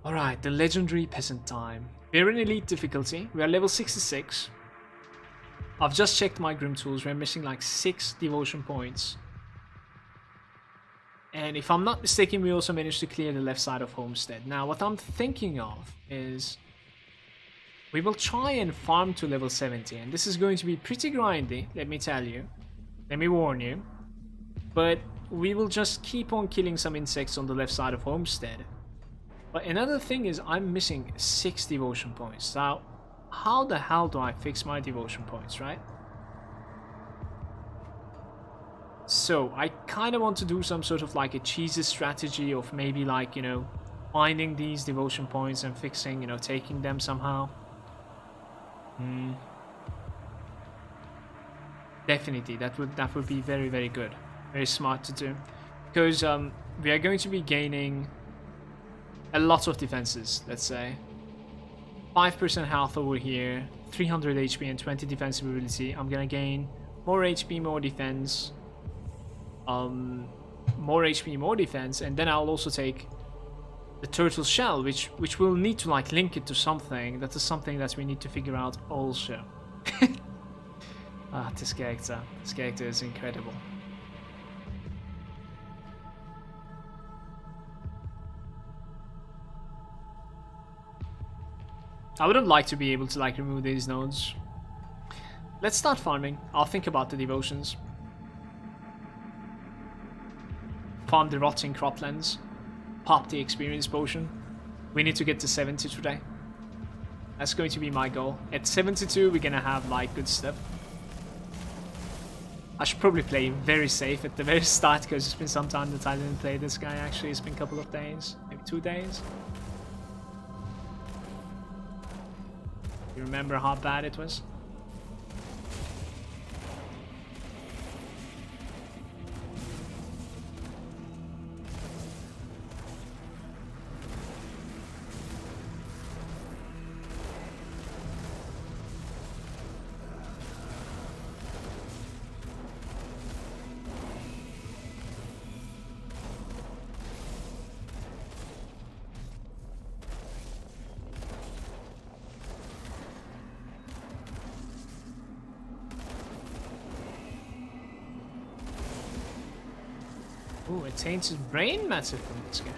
Alright, the legendary peasant time. We're in elite difficulty. We are level 66. I've just checked my Grim tools. We're missing like 6 devotion points. And if I'm not mistaken, we also managed to clear the left side of Homestead. Now, what I'm thinking of is we will try and farm to level 70. And this is going to be pretty grindy, let me tell you. Let me warn you. But we will just keep on killing some insects on the left side of Homestead. But another thing is I'm missing 6 devotion points. Now, how the hell do I fix my devotion points, right? So, I kind of want to do some sort of like a cheesy strategy of maybe like, you know, finding these devotion points and fixing, you know, taking them somehow. Definitely, that would be very, very good. Very smart to do. Because we are going to be gaining a lot of defenses, let's say. 5% health over here, 300 HP and 20 defensive ability. I'm gonna gain more HP, more defense. More HP, more defense, and then I'll also take the turtle shell, which will need to like link it to something. That is something that we need to figure out also. This character is incredible. I would have liked to be able to like remove these nodes. Let's start farming. I'll think about the devotions. Farm the rotting croplands. Pop the experience potion. We need to get to 70 today. That's going to be my goal. At 72 we're gonna have like good stuff. I should probably play very safe at the very start because it's been some time that I didn't play this guy actually. It's been a couple of days. Maybe 2 days. You remember how bad it was? Ooh, it tainted brain matter from this guy.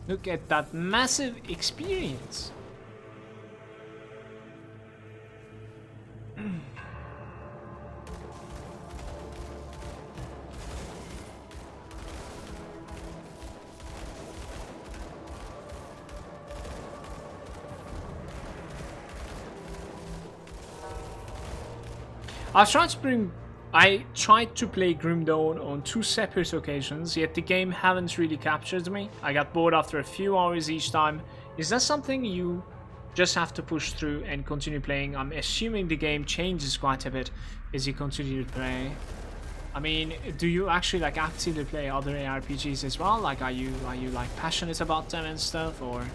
Look at that massive experience. I tried to play Grim Dawn on 2 separate occasions, yet the game haven't really captured me. I got bored after a few hours each time. Is that something you just have to push through and continue playing? I'm assuming the game changes quite a bit as you continue to play. I mean, do you actually like actively play other ARPGs as well? Like, are you like passionate about them and stuff, or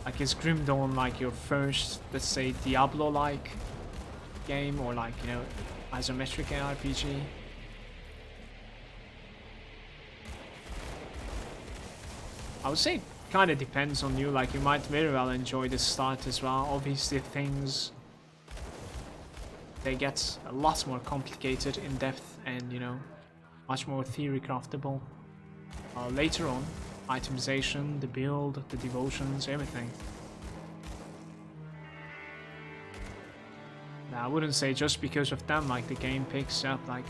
like is Grim Dawn like your first, let's say, Diablo-like game, or like, you know, isometric RPG? I would say it kind of depends on you. Like, you might very well enjoy the start as well. Obviously things, they get a lot more complicated in depth and, you know, much more theory craftable later on. Itemization, the build, the devotions, everything. Now, I wouldn't say just because of them like the game picks up like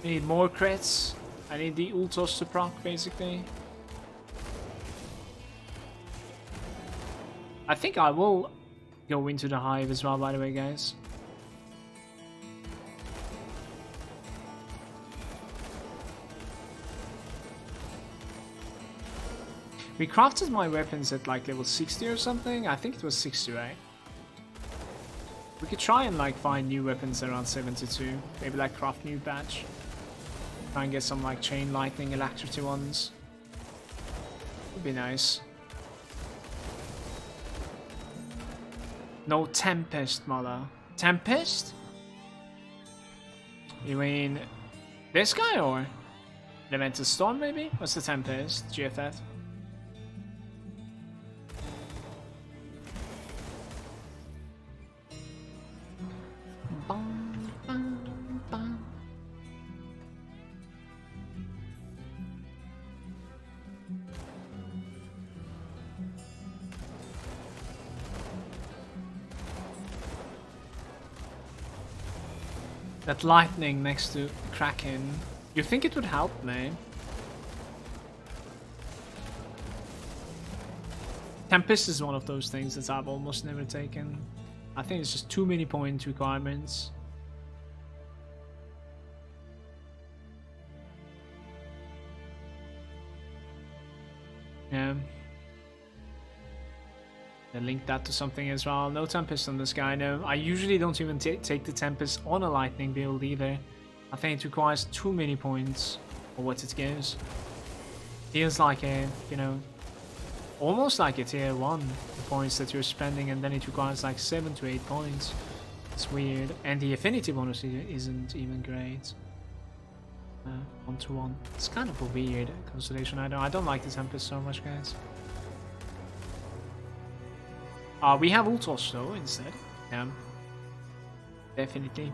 I need more crits. I need the ultos to proc, basically. I think I will go into the hive as well, by the way, guys. We crafted my weapons at like level 60 or something. I think it was 60, right? We could try and like find new weapons around 72. Maybe like craft new batch. Try and get some like chain lightning electricity ones. Would be nice. No Tempest, mother. Tempest? You mean this guy or Elemental Storm maybe? What's the Tempest? GFF? That lightning next to Kraken. You think it would help me? Tempest is one of those things that I've almost never taken. I think it's just too many point requirements. Yeah. And link that to something as well. No Tempest on this guy, no. I usually don't even take the Tempest on a Lightning build either. I think it requires too many points for what it gives. Feels like a, you know, almost like a tier 1, the points that you're spending, and then it requires like 7 to 8 points. It's weird. And the affinity bonus isn't even great. 1-to-1. It's kind of a weird constellation. I don't like the Tempest so much, guys. We have Ultos though instead. Yeah. Definitely.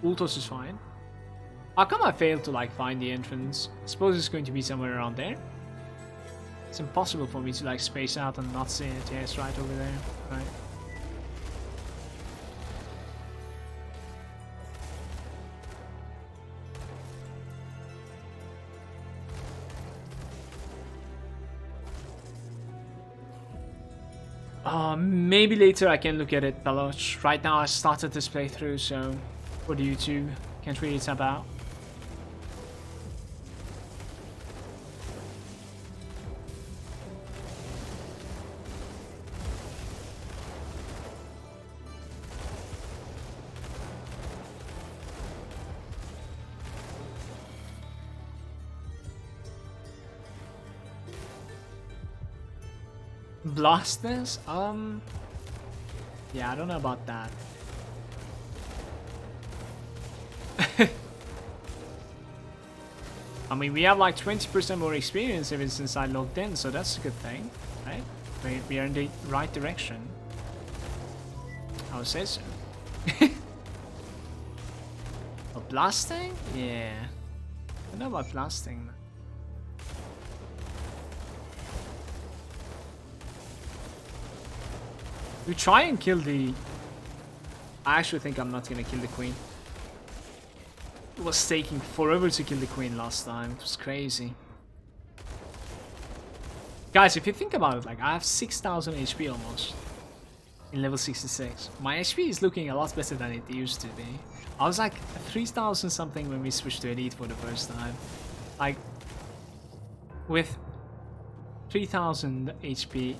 Ultos is fine. How come I failed to like find the entrance? I suppose it's going to be somewhere around there. It's impossible for me to like space out and not see it. Yeah, it's right over there. Right. Maybe later I can look at it, Beloch. Right now I started this playthrough, so for the YouTube, can't really tap out. Blast this? Yeah, I don't know about that. I mean, we have like 20% more experience ever since I logged in, so that's a good thing, right? We are in the right direction. I would say so. But blasting? Yeah. I don't know about blasting. We try and kill the... I actually think I'm not gonna kill the queen. It was taking forever to kill the queen last time. It was crazy. Guys, if you think about it, like I have 6,000 HP almost in level 66. My HP is looking a lot better than it used to be. I was like 3,000 something when we switched to elite for the first time. Like with 3,000 HP.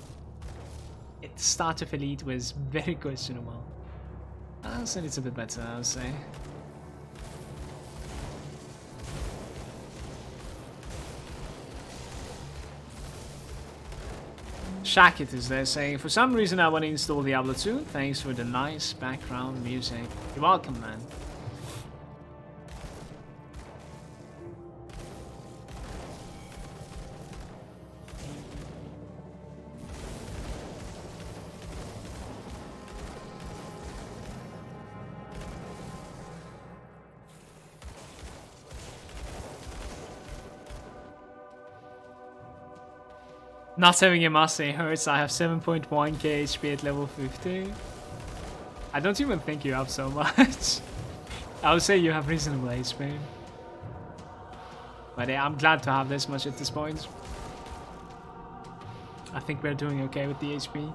At the start of Elite was very questionable. So it's a bit better, I would say. Shakit is there saying, for some reason I want to install Diablo 2. Thanks for the nice background music. You're welcome, man. Not having a mastery hurts. I have 7.1k HP at level 50. I don't even think you have so much. I would say you have reasonable HP. But yeah, I'm glad to have this much at this point. I think we're doing okay with the HP.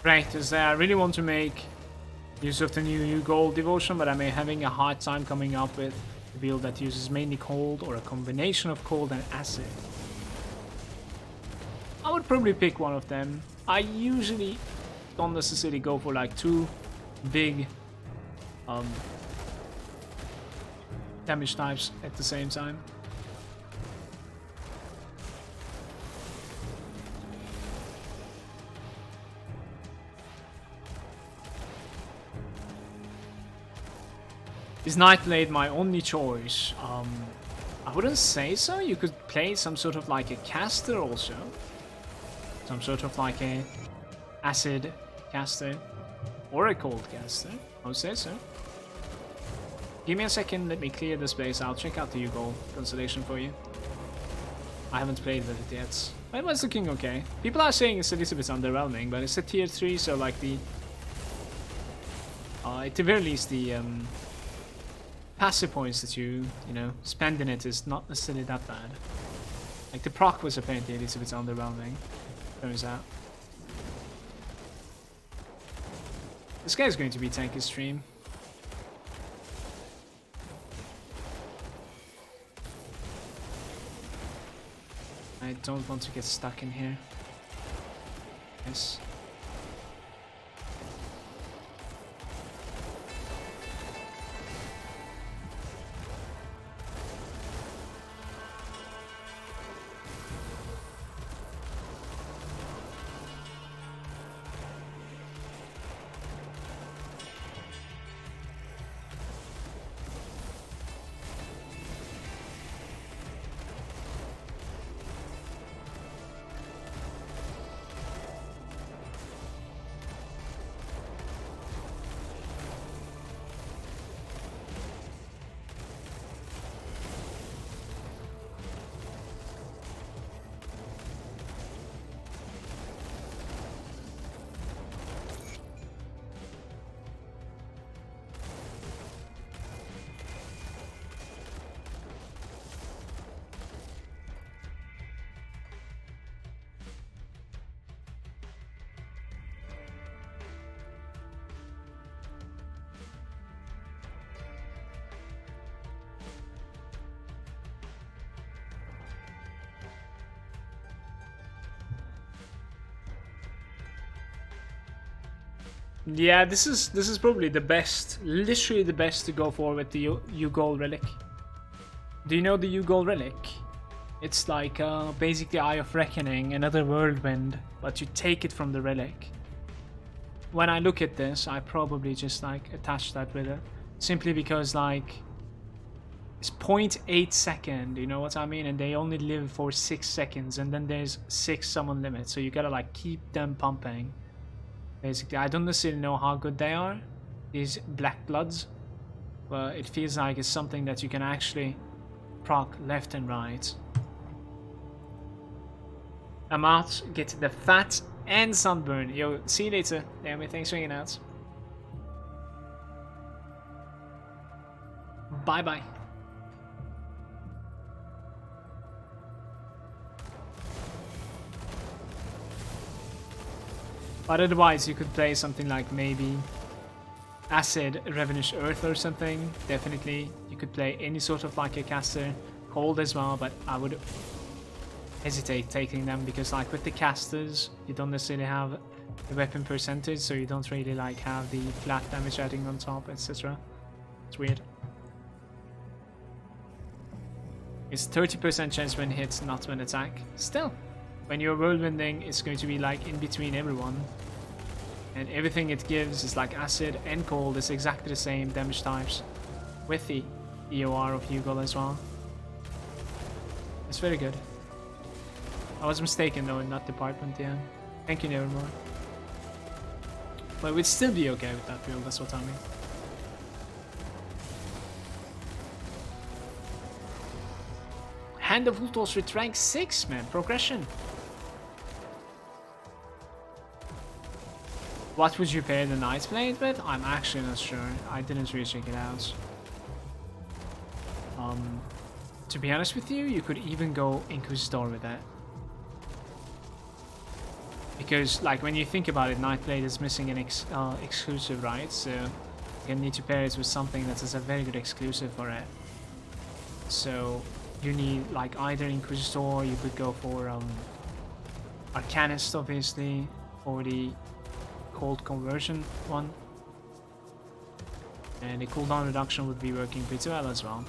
Right, is I really want to make use of the new gold devotion, but I'm having a hard time coming up with a build that uses mainly cold or a combination of cold and acid. I would probably pick one of them. I usually don't necessarily go for like two big damage types at the same time. Is Nightblade my only choice? I wouldn't say so. You could play some sort of like a caster also. Some sort of like a acid caster. Or a cold caster. I would say so. Give me a second, let me clear the space. I'll check out the Ugol constellation for you. I haven't played with it yet. But it was looking okay. People are saying it's a little bit underwhelming, but it's a tier 3, so like the... at the very least, the... passive points that you know, spend in it is not necessarily that bad. Like the proc was apparently a little bit underwhelming, turns out. This guy is going to be tanky stream. I don't want to get stuck in here. Yes. Yeah, this is probably the best, literally the best to go for with the Ugol relic. Do you know the Ugol relic? It's like basically Eye of Reckoning, another whirlwind, but you take it from the relic. When I look at this, I probably just like attach that with it, simply because like it's 0.8 second, you know what I mean? And they only live for 6 seconds, and then there's 6 summon limits, so you gotta like keep them pumping. Basically, I don't necessarily know how good they are, these Black Bloods, but it feels like it's something that you can actually proc left and right. I'm out, get the fat and sunburn. Yo, see you later. Damn it, thanks for hanging out. Bye-bye. But otherwise, you could play something like maybe Acid, Ravenous Earth or something. Definitely, you could play any sort of like a caster. Cold as well, but I would hesitate taking them because like with the casters, you don't necessarily have the weapon percentage, so you don't really like have the flat damage adding on top, etc. It's weird. It's 30% chance when hits, not when attack. Still, when you're whirlwinding, it's going to be like in between everyone. And everything it gives is like acid and cold. It's exactly the same damage types with the EOR of Hugel as well. It's very good. I was mistaken though in that department, yeah. Thank you, Nevermore. But we'd still be okay with that build, that's what I mean. Hand of Ultos with rank 6, man. Progression. What would you pair the Knight Blade with? I'm actually not sure. I didn't really check it out. To be honest with you, you could even go Inquisitor with that. Because, like, when you think about it, Knight Blade is missing an exclusive, right? So you need to pair it with something that is a very good exclusive for it. So you need, like, either Inquisitor, you could go for Arcanist, obviously, or the Cold Conversion one. And the cooldown reduction would be working pretty well as well.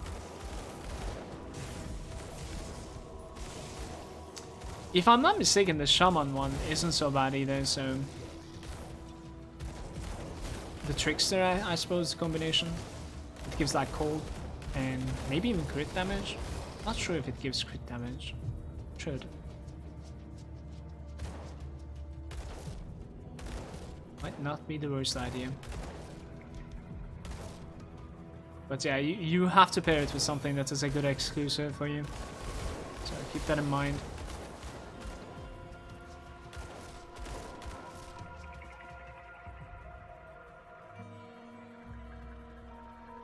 If I'm not mistaken, the Shaman one isn't so bad either, so... The Trickster, I suppose, combination. It gives like cold and maybe even crit damage. Not sure if it gives crit damage. Should. Might not be the worst idea. But yeah, you have to pair it with something that is a good exclusive for you. So keep that in mind.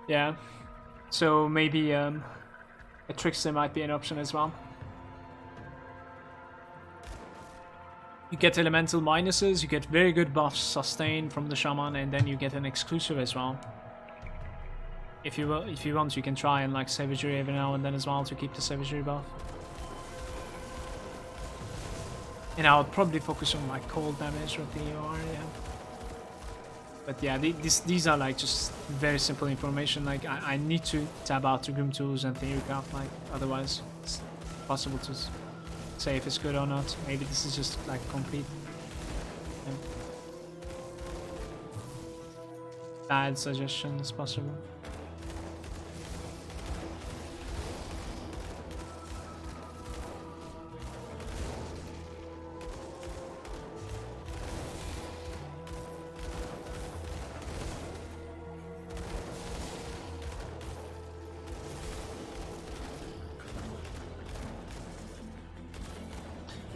Yeah, so maybe a Trickster might be an option as well. You get elemental minuses, you get very good buffs sustained from the Shaman, and then you get an exclusive as well. If you want, you can try and like Savagery every now and then as well to keep the Savagery buff. And I would probably focus on like cold damage with the EOR, yeah. But yeah, these are like just very simple information. Like I need to tab out the Grim Tools and Theory Craft, like otherwise it's possible to say if it's good or not. Maybe this is just like complete bad suggestion as possible.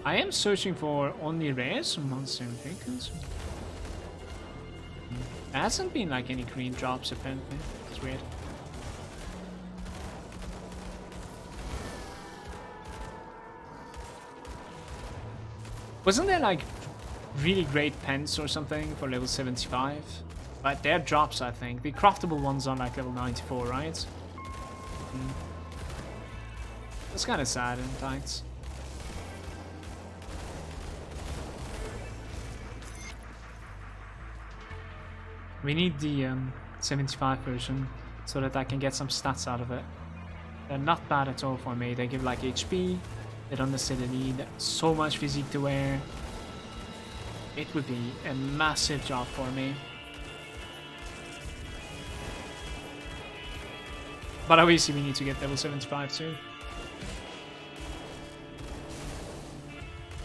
I am searching for only rares and monster vehicles. There hasn't been like any green drops apparently. It's weird. Wasn't there like really great pens or something for level 75? But they're drops, I think. The craftable ones are like level 94, right? That's kind of sad in fact. We need the 75 version so that I can get some stats out of it. They're not bad at all for me. They give like HP. They don't necessarily need so much physique to wear. It would be a massive job for me. But obviously we need to get level 75 too.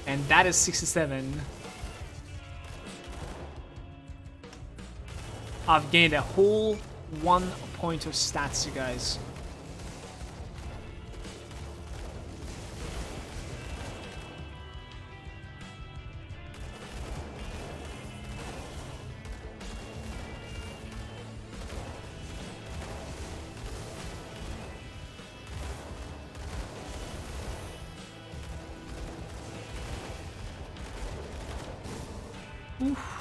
And that is 67. I've gained a whole 1 point of stats, you guys. Oof.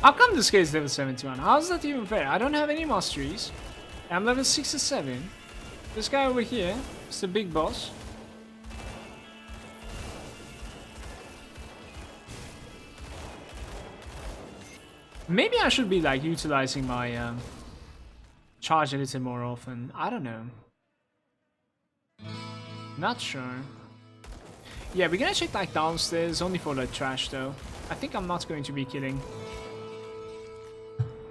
How come this guy is level 71? How is that even fair? I don't have any masteries. I'm level 67. This guy over here is the big boss. Maybe I should be like utilizing my charge a little more often. I don't know. Not sure. Yeah, we're gonna check like downstairs, only for the trash though. I think I'm not going to be killing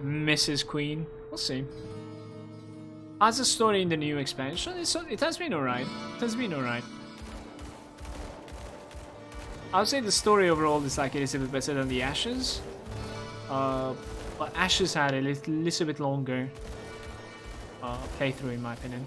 Mrs. Queen. We'll see. How's the story in the new expansion? It has been alright. It has been alright. I would say the story overall is like a little bit better than the Ashes. But Ashes had a little bit longer playthrough in my opinion.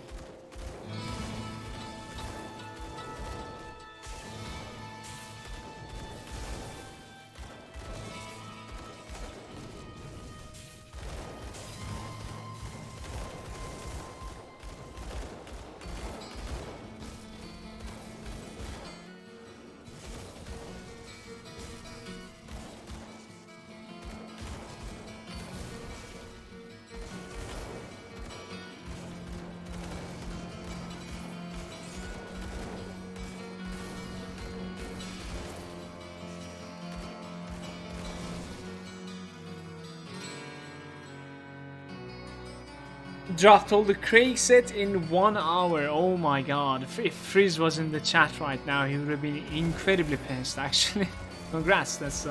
Dropped all the Craig set in 1 hour. Oh my god. If Frizz was in the chat right now, he would have been incredibly pissed actually. Congrats, that's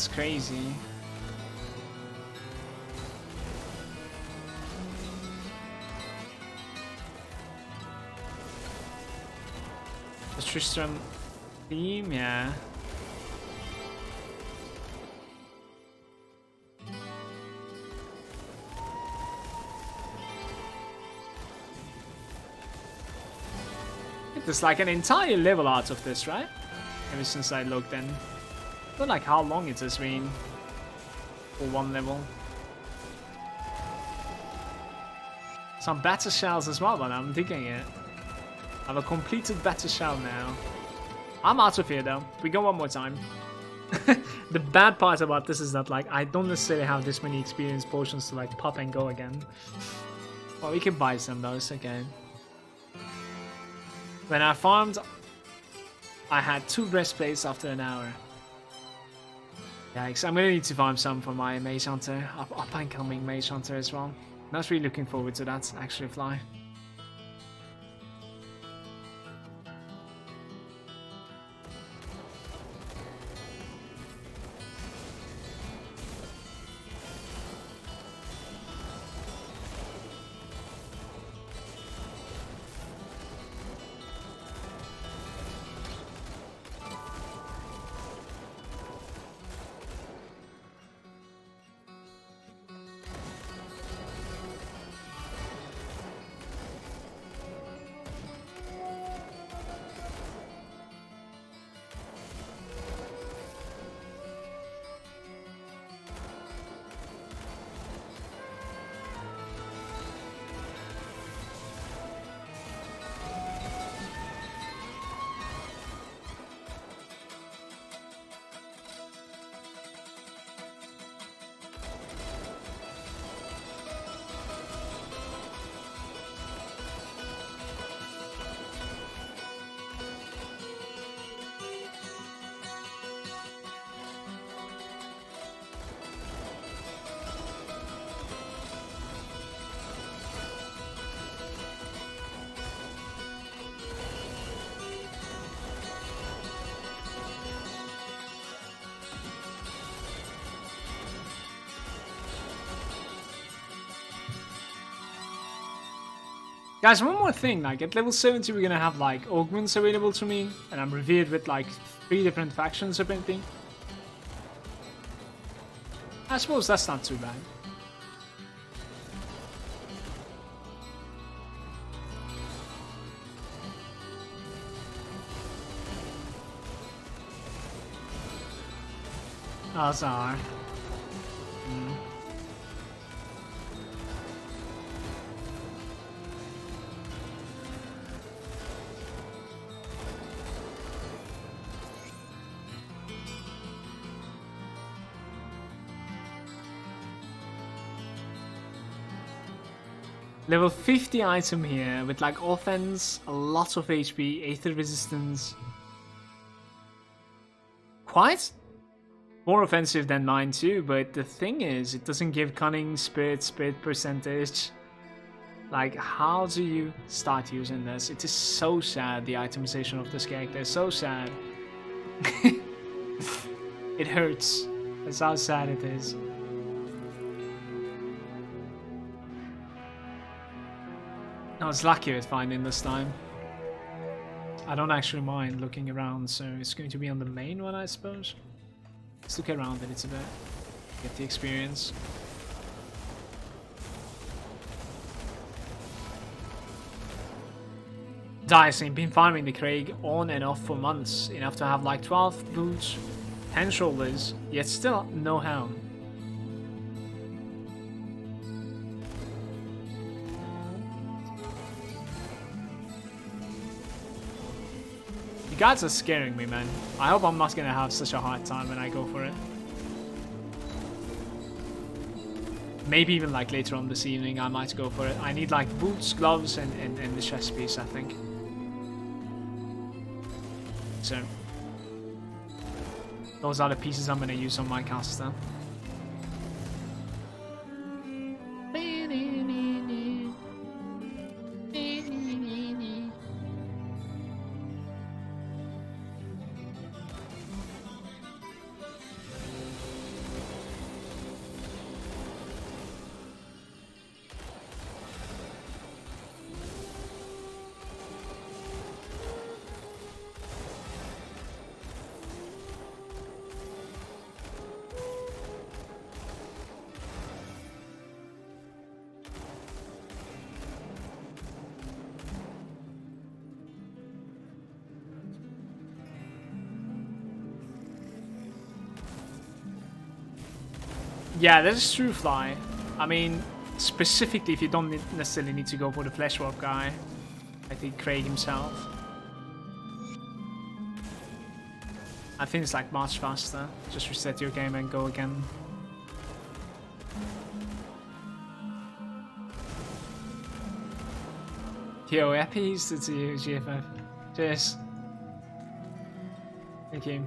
crazy. The Tristram theme, yeah. There's like an entire level out of this, right? Ever since I looked in. Not like how long it has been for one level. Some battle shells as well, but I'm digging it. I have a completed battle shell now. I'm out of here though. We go one more time. The bad part about this is that like I don't necessarily have this many experience potions to like pop and go again. Well, we can buy some though, it's okay. When I farmed, I had 2 breastplates after an hour. Yikes, I'm gonna need to farm some for my Mage Hunter, up and coming Mage Hunter as well. Not really looking forward to that, actually fly. Guys, one more thing, like at level 70 we're gonna have like augments available to me, and I'm revered with like 3 different factions apparently. I suppose that's not too bad. Azar. Level 50 item here with like offense, a lot of HP, aether resistance. Quite more offensive than mine too, but the thing is, it doesn't give cunning, spirit percentage. Like, how do you start using this? It is so sad, the itemization of this character is so sad. It hurts. That's how sad it is. I was lucky with finding this time. I don't actually mind looking around, so it's going to be on the main one, I suppose. Let's look around a little bit, get the experience. Dicing, been farming the Craig on and off for months, enough to have like 12 boots, 10 shoulders, yet still no helm. Guards are scaring me, man. I hope I'm not gonna have such a hard time when I go for it. Maybe even like later on this evening I might go for it. I need like boots, gloves, and the chest piece, I think. So those are the pieces I'm gonna use on my caster. Yeah, that is true, Fly. I mean, specifically if you don't necessarily need to go for the flesh warp guy, like the Craig himself. I think it's like much faster. Just reset your game and go again. Yo, happy Easter to you, GFF. Cheers. Thank you.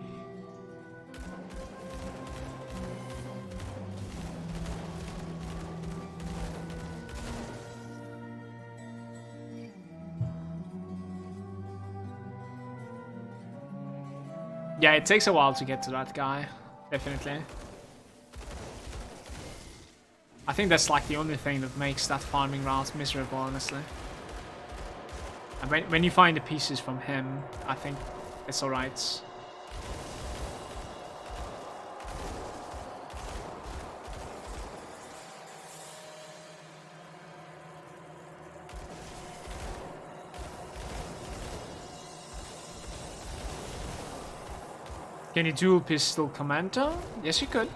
Yeah, it takes a while to get to that guy, definitely. I think that's like the only thing that makes that farming route miserable, honestly. And when you find the pieces from him, I think it's alright. Can you dual pistol Commando? Yes, you could.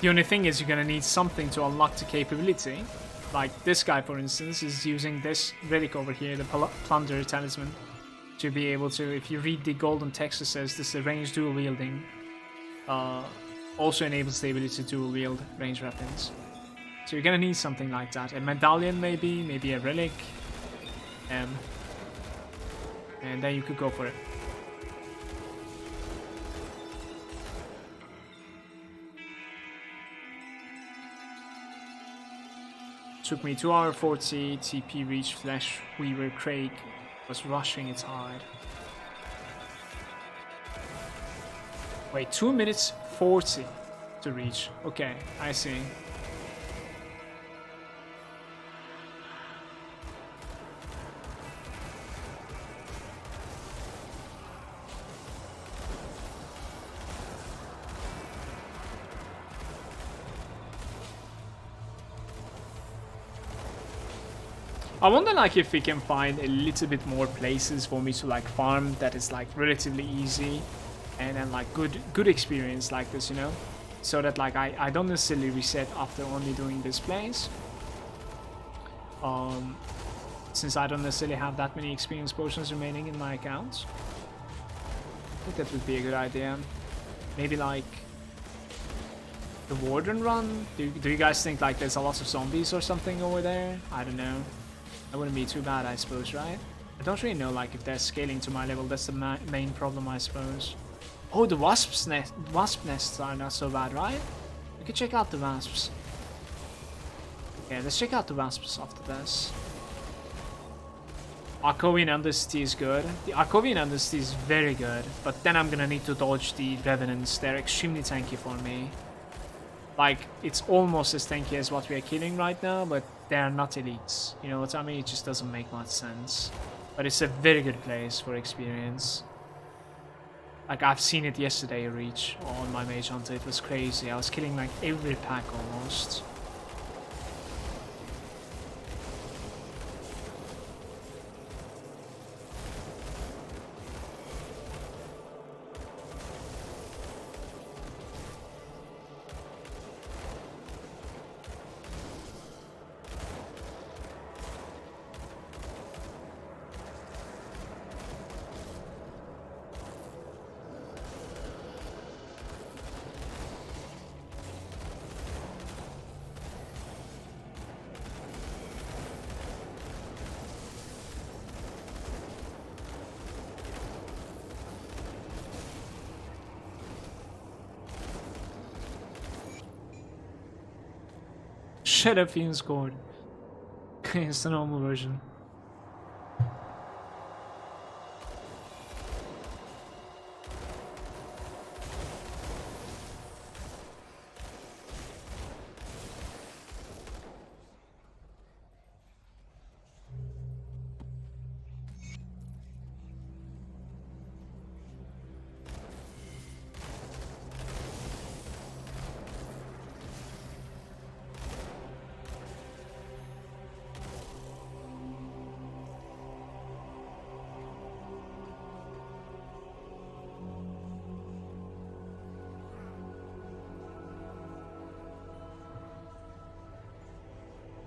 The only thing is you're gonna need something to unlock the capability. Like this guy, for instance, is using this relic over here, the Plunder Talisman, to be able to, if you read the golden text, it says this is ranged dual wielding. Also enables the ability to dual wield ranged weapons. So you're gonna need something like that. A medallion maybe a relic. And then you could go for it. Took me 2 hours 40, TP reach Flesh Weaver Craig was rushing it hard. Wait, 2 minutes 40 to reach. Okay, I see. I wonder like if we can find a little bit more places for me to like farm that is like relatively easy and then like good experience like this, you know, so that like I don't necessarily reset after only doing this plays. Since I don't necessarily have that many experience potions remaining in my account, I think that would be a good idea. Maybe like the Warden run? Do you guys think like there's a lot of zombies or something over there? I don't know. That wouldn't be too bad, I suppose, right? I don't really know like if they're scaling to my level. That's the main problem, I suppose. Oh, the wasp nests are not so bad, right? We could check out the wasps. Okay, let's check out the wasps after this. Arcovian Undercity is good. The Arcovian Undercity is very good, but then I'm gonna need to dodge the Revenants. They're extremely tanky for me. Like, it's almost as tanky as what we are killing right now, but they're not elites. You know what I mean? It just doesn't make much sense. But it's a very good place for experience. Like, I've seen it yesterday reach on my Mage Hunter. It was crazy. I was killing like every pack almost. Shut up, Fume scored. It's the normal version.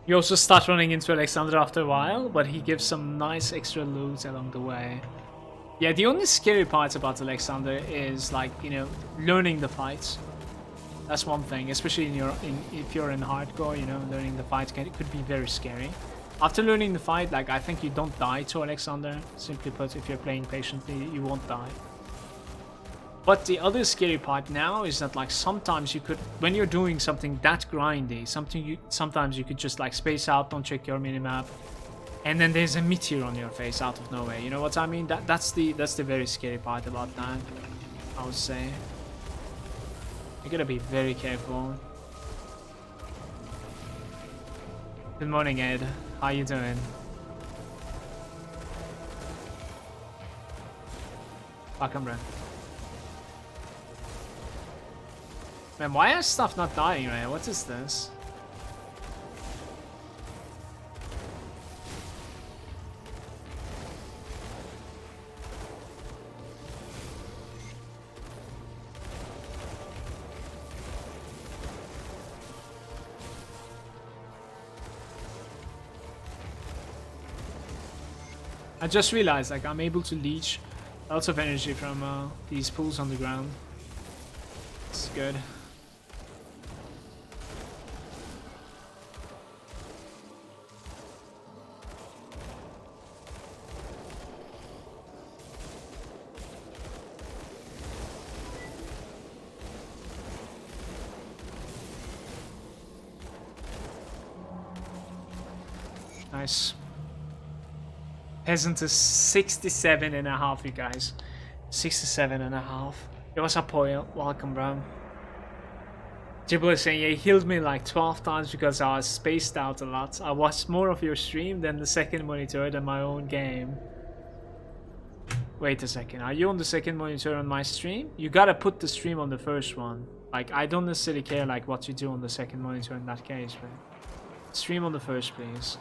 You also start running into Alexander after a while, but he gives some nice extra loot along the way. Yeah, the only scary part about Alexander is like, you know, learning the fights. That's one thing, especially if you're in hardcore, you know, learning the fight could be very scary. After learning the fight, like, I think you don't die to Alexander. Simply put, if you're playing patiently, you won't die. But the other scary part now is that like sometimes you could, when you're doing something that grindy, sometimes you could just like space out, don't check your minimap, and then there's a meteor on your face out of nowhere. You know what I mean? That's the very scary part about that, I would say. You gotta be very careful. Good morning, Ed. How you doing? Welcome, bro. Man, why is stuff not dying right? What is this? I just realized like I'm able to leech lots of energy from these pools on the ground. It's good. Nice. Peasant is 67.5, you guys. 67.5. Yo, what's up, Poyo? Welcome, bro. Jibble is saying, yeah, he healed me like 12 times because I was spaced out a lot. I watched more of your stream than the second monitor than my own game. Wait a second, are you on the second monitor on my stream? You gotta put the stream on the first one. Like, I don't necessarily care like what you do on the second monitor in that case, but stream on the first, please.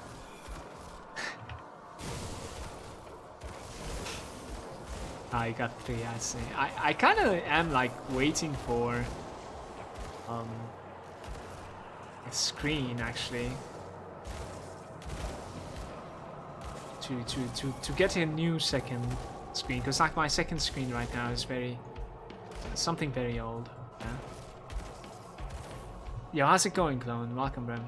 I got 3, I see. I kind of am like waiting for a screen actually to get a new second screen, because like my second screen right now is something very old. Yeah. Yo, how's it going, clone? Welcome, bro.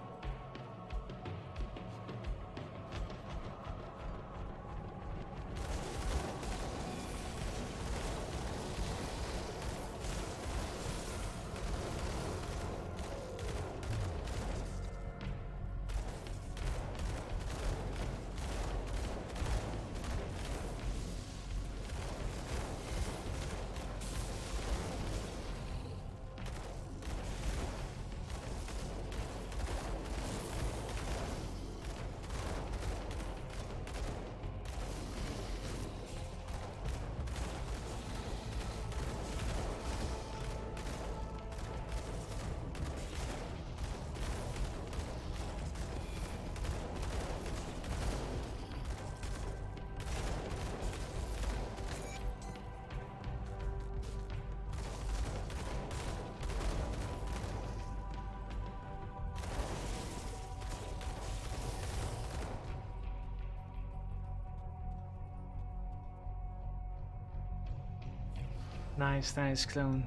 Nice, nice, clone.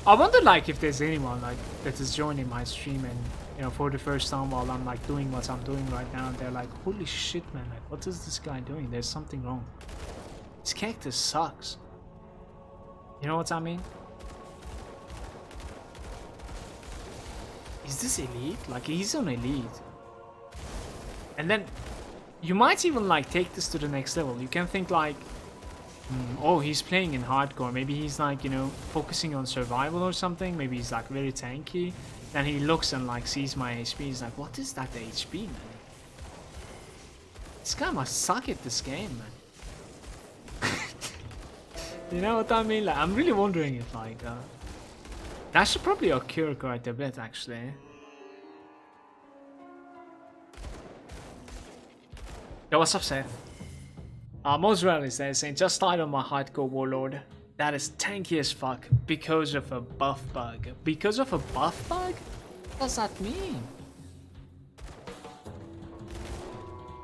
I wonder like if there's anyone like that is joining my stream and, you know, for the first time while I'm like doing what I'm doing right now, and they're like, holy shit, man, like what is this guy doing? There's something wrong. This character sucks. You know what I mean? Is this elite? Like he's on elite. And then you might even like take this to the next level. You can think like, oh, he's playing in hardcore. Maybe he's like, you know, focusing on survival or something. Maybe he's like very tanky. Then he looks and like sees my HP. He's like, what is that HP, man? This guy must suck at this game, man. You know what I mean? Like, I'm really wondering if like that should probably occur quite a bit, actually. Yo, what's up, Seth? Mosrel is there saying, just died on my hardcore warlord. That is tanky as fuck because of a buff bug. Because of a buff bug? What does that mean?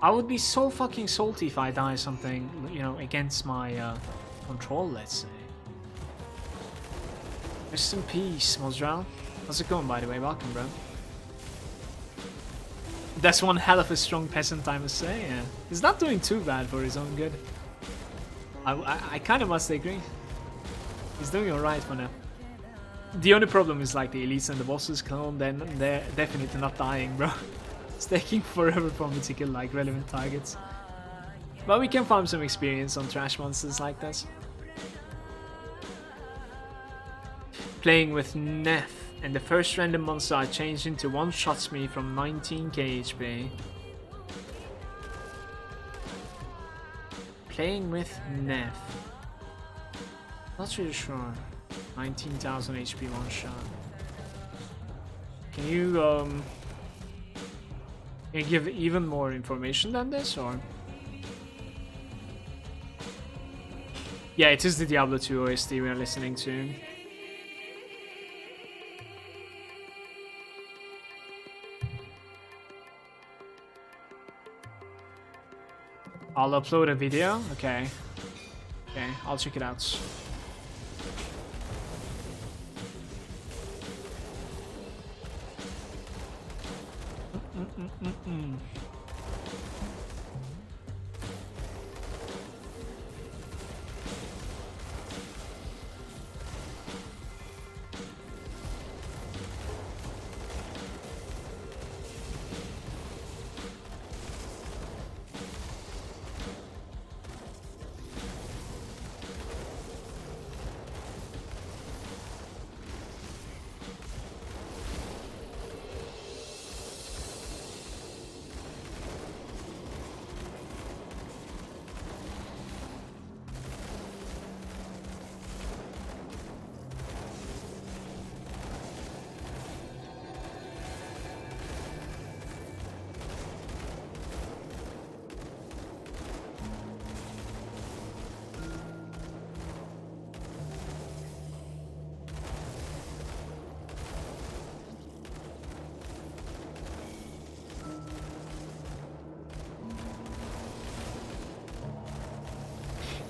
I would be so fucking salty if I die something, you know, against my control, let's say. Rest in peace, Mosrel. How's it going, by the way? Welcome, bro. That's one hell of a strong peasant, I must say. Yeah. He's not doing too bad for his own good. I kind of must agree. He's doing alright for now. The only problem is like the elites and the bosses clone, then they're definitely not dying, bro. It's taking forever for me to kill like relevant targets. But we can farm some experience on trash monsters like this. Playing with Neff. And the first random monster I changed into one-shots me from 19k HP. Playing with Neff. Not really sure. 19,000 HP one-shot. Can you give even more information than this, or? Yeah, it is the Diablo 2 OST we are listening to. I'll upload a video. Okay. Okay, I'll check it out.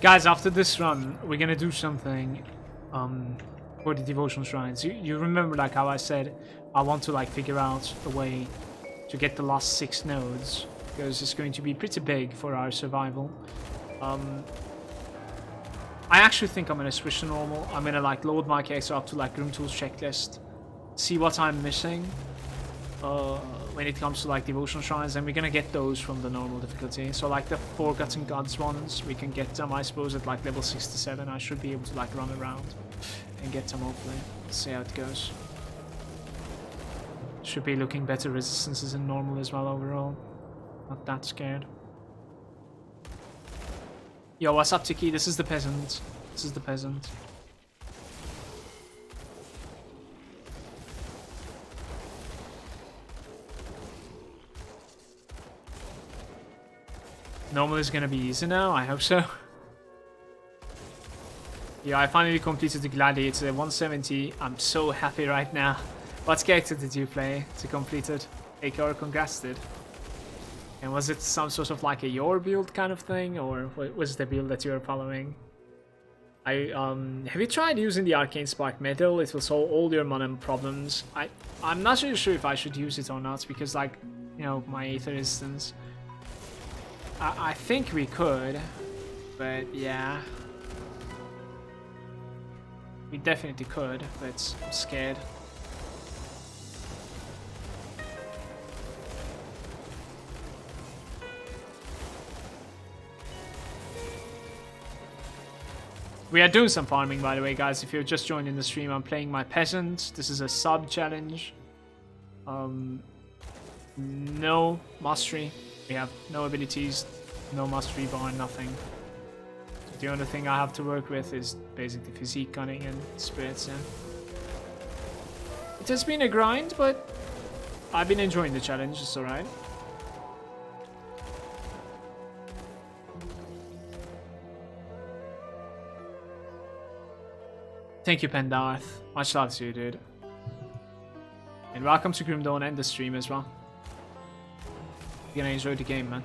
Guys, after this run, we're gonna do something for the devotion shrines. You remember like how I said I want to like figure out a way to get the last 6 nodes, because it's going to be pretty big for our survival. I actually think I'm gonna switch to normal. I'm gonna like load my character up to like Groom Tools checklist, see what I'm missing when it comes to like devotion shrines, and we're gonna get those from the normal difficulty. So like the Forgotten Gods ones, we can get them I suppose at like level 67. I should be able to like run around and get them hopefully. Let's see how it goes. Should be looking better resistances in normal as well overall. Not that scared. Yo, what's up, Tiki? This is the peasant. This is the peasant. Normal is gonna be easy now, I hope so. Yeah, I finally completed the Gladiator 170. I'm so happy right now. What character did you play to complete it? AKR congrats did. And was it some sort of like a your build kind of thing, or was the build that you were following? Have you tried using the Arcane Spark Metal? It will solve all your mana problems. I'm not really sure if I should use it or not, because like, you know, my Aether instance. I think we could, but yeah. We definitely could, but I'm scared. We are doing some farming, by the way, guys. If you're just joining the stream, I'm playing my peasant. This is a sub challenge. No mastery. We have no abilities, no mastery bar, nothing. The only thing I have to work with is basically physique, cunning, and spirits. Yeah. It has been a grind, but I've been enjoying the challenge. It's alright. Thank you, Pendarth. Much love to you, dude. And welcome to Grim Dawn and the stream as well. You're gonna enjoy the game, man.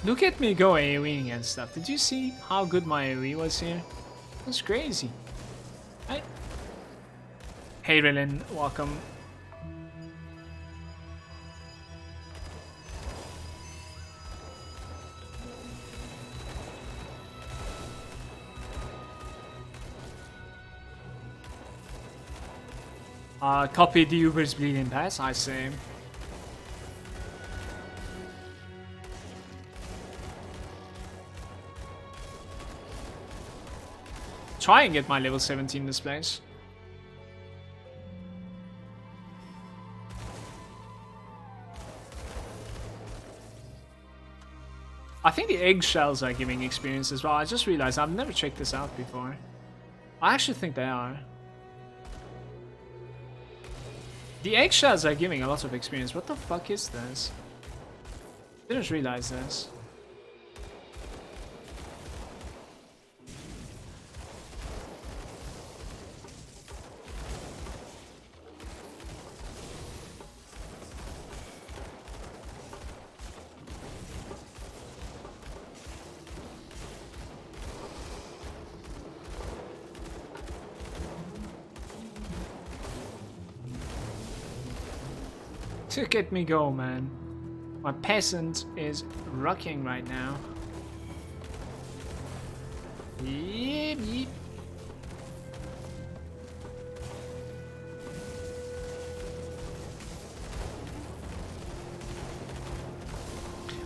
Look at me go AoEing and stuff. Did you see how good my AoE was here? That's crazy. Right? Hey Rillin, welcome. Copy the Uber's Bleeding Pass, I say. Try and get my level 17 displays. I think the eggshells are giving experience as well. I just realized I've never checked this out before. I actually think they are. The eggshells are giving a lot of experience. What the fuck is this? Didn't realize this. Look at me go, man. My peasant is rocking right now. Yep, yep.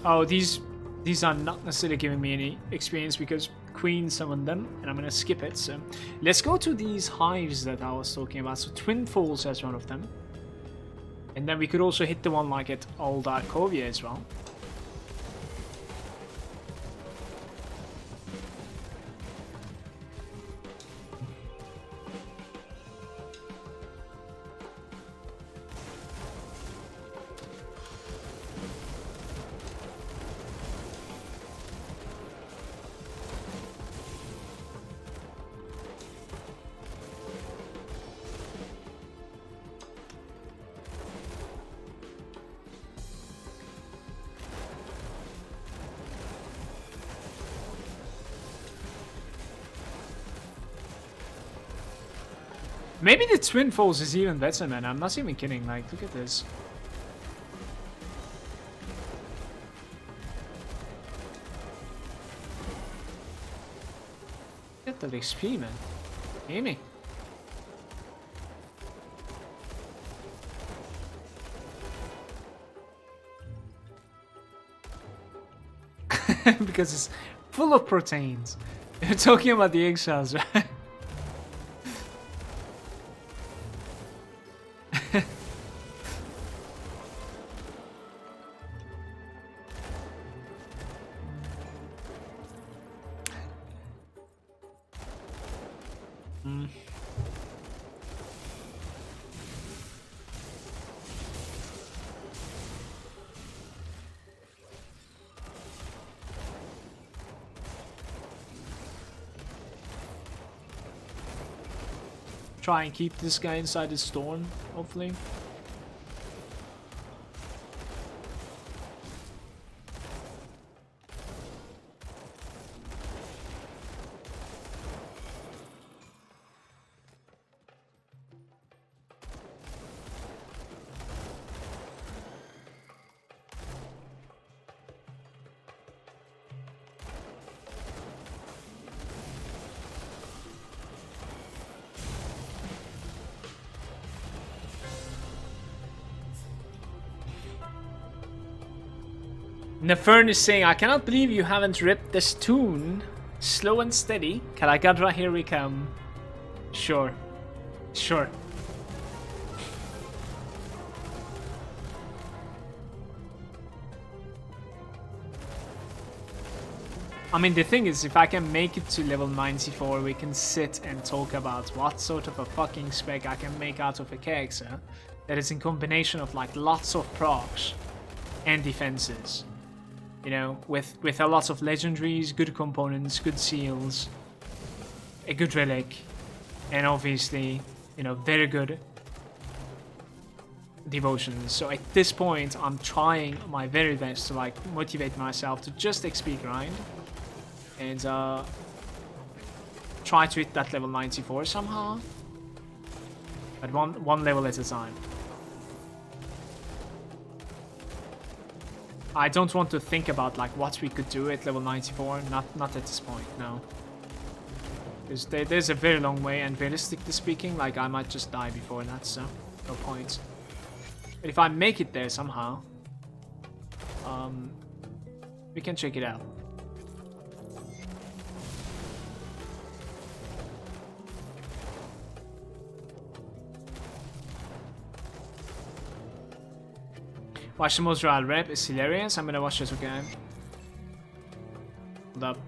Oh, these are not necessarily giving me any experience because Queen summoned them, and I'm gonna skip it. So let's go to these hives that I was talking about. So Twin Falls has one of them. And then we could also hit the one like at Old Arkovia as well. Maybe the Twin Falls is even better, man. I'm not even kidding. Like, look at this. Get that XP, man. Hear me. Because it's full of proteins. You're talking about the eggshells, right? Try and keep this guy inside the storm, hopefully. Nefern is saying, I cannot believe you haven't ripped this tune. Slow and steady. Kalagadra, here we come. Sure. Sure. I mean, the thing is, if I can make it to level 94, we can sit and talk about what sort of a fucking spec I can make out of a character that is in combination of like lots of procs and defenses. You know, with a lot of legendaries, good components, good seals, a good relic, and obviously, you know, very good devotions. So at this point, I'm trying my very best to like motivate myself to just XP grind and try to hit that level 94 somehow, but one level at a time. I don't want to think about like what we could do at level 94. Not at this point, no. Because there's a very long way, and realistically speaking, like I might just die before that, so no point. But if I make it there somehow, we can check it out. Watch the most real rep is hilarious. I'm gonna watch this again. Hold up.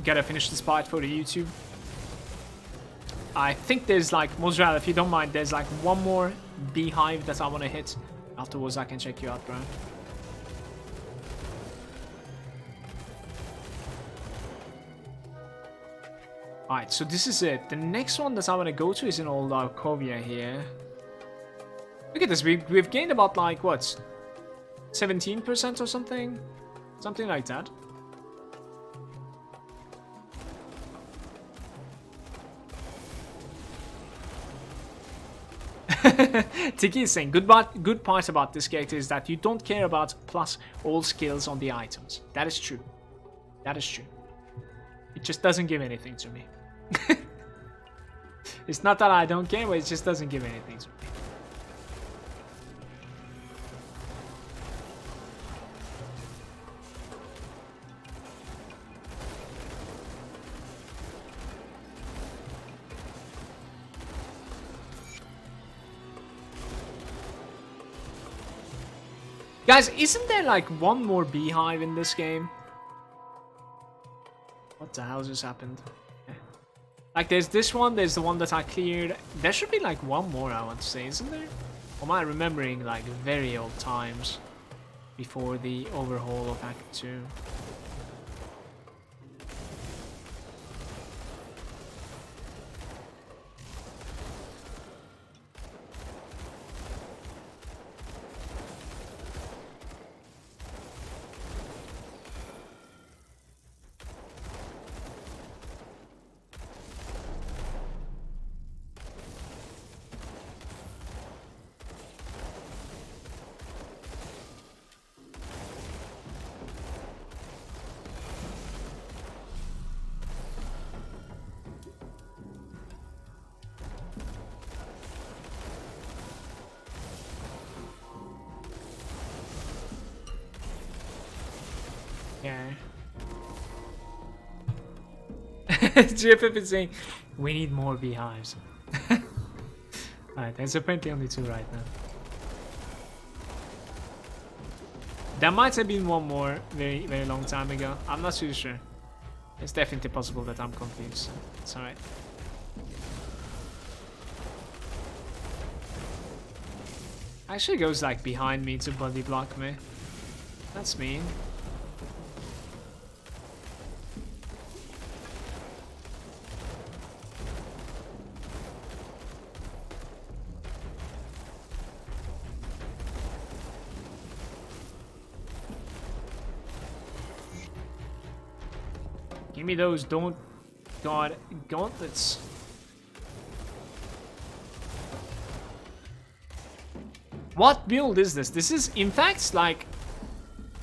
Gotta finish this part for the YouTube. I think there's like, Mozral, if you don't mind, there's like one more beehive that I wanna hit. Afterwards I can check you out, bro. Alright, so this is it. The next one that I wanna go to is in Old Arcovia here. Look at this, we've gained about like, what, 17% or something? Something like that. Tiki is saying, good part about this character is that you don't care about plus all skills on the items. That is true. That is true. It just doesn't give anything to me. It's not that I don't care, but it just doesn't give anything to me. Guys, isn't there like one more beehive in this game? What the hell just happened? Like there's this one, there's the one that I cleared. There should be like one more, I want to say, isn't there? Or am I remembering like very old times before the overhaul of Act 2? Yeah. GFF is saying, we need more beehives. Alright, there's apparently only 2 right now. There might have been one more very, very long time ago. I'm not too sure. It's definitely possible that I'm confused. It's alright. Actually goes like behind me to body block me. That's mean. Give me those God gauntlets. What build is this? This is, in fact, like,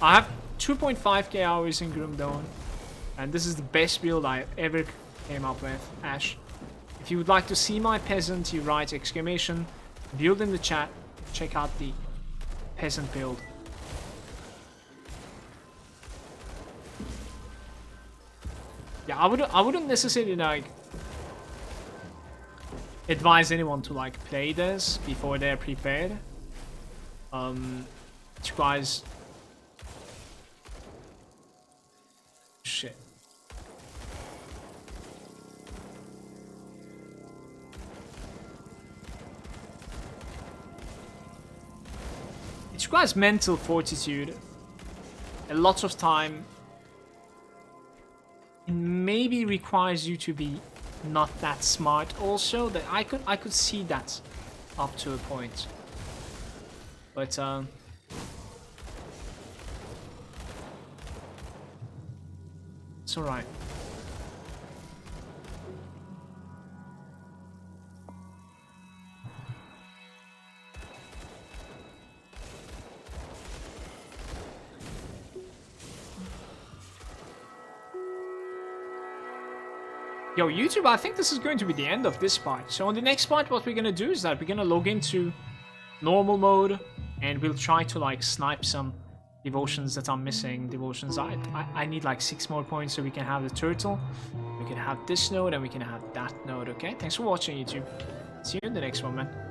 I have 2.5k hours in Grim Dawn, and this is the best build I ever came up with, Ash. If you would like to see my peasant, you write exclamation build in the chat. Check out the peasant build. Yeah, I wouldn't necessarily like advise anyone to like play this before they're prepared. It requires shit. It requires mental fortitude, a lot of time. It maybe requires you to be not that smart also. That I could see that up to a point. But it's alright. Yo, YouTube, I think this is going to be the end of this part. So on the next part, what we're gonna do is that we're gonna log into normal mode, and we'll try to like snipe some devotions that I'm missing. Devotions, I need like 6 more points so we can have the turtle. We can have this node and we can have that node, okay? Thanks for watching, YouTube. See you in the next one, man.